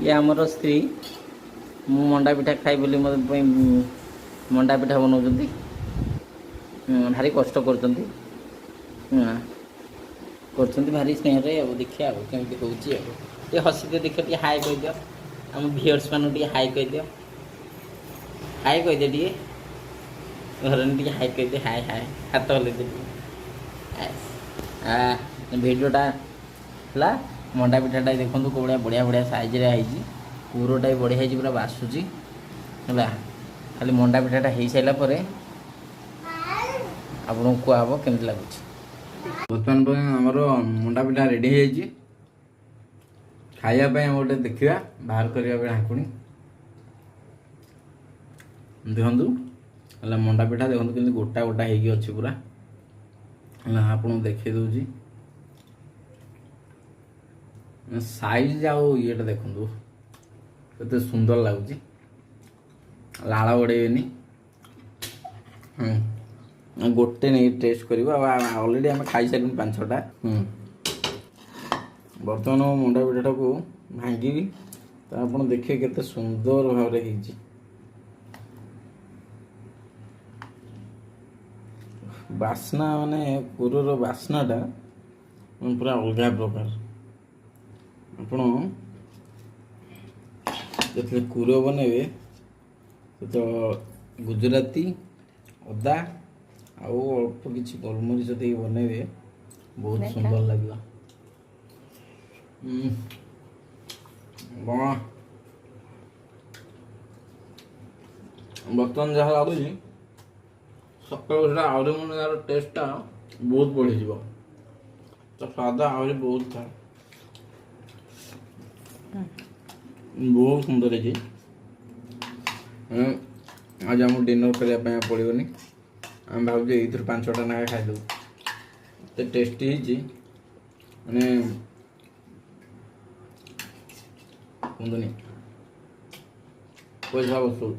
ये आमर स्त्री मु मंडा पिठा खाई बोली मत मंडा पिठा बनाऊँ भारी कष्ट कर भारी स्नेह देखिए केमती हो हसी देख टे हाई कहीदि आम भियर्स मान हाई कहीदि हाई कहीदे टे घर टे हाई कहीदे हाय हाय हाथ हल भिडटा है मंडा पिठाटा देखो कौड़ा बढ़िया बढ़िया सैज्रे है पूरटा भी बढ़िया पूरा बासुची है खाली मंडा पिठाटा हो सारापर आपको कहब केमती लगुच बर्तमान आमर मंडा पिठा रेडी हो खायापी गोटे देखा बाहर करने ढाकुणी देखु है मंडा पिठा देखो कि गोटा गोटा हो पूरा आपको देखे दूसरी साइज आउ ये देखु केते सुंदर लगुच लाल बड़ेनि गोटे नहीं टेस्ट कर ऑलरेडी आम खाई सारे 5-6टा बर्तमान मंडा पिठाटा को भांगी तो आप देखिए केते सुंदर भाव बास्ना माने पुरर बास्नाटा पूरा अलग प्रकार आपण जो कूर बनइबे तो गुजराती अदा आउ अल्प किसी गोलमरीच दे बनइबे बहुत सुंदर लगे बर्तमान जहाँ लगुच सकाल आहरी मन यार टेस्टा बहुत बढ़ी जा तो स्वाद आहरी बहुत था बहुत सुंदर है आज आम डिनर करने पड़ोनी आम भाव ये 5-6टा ना खाईदे तो टेस्टी मैंने कहनी पैसा वसूल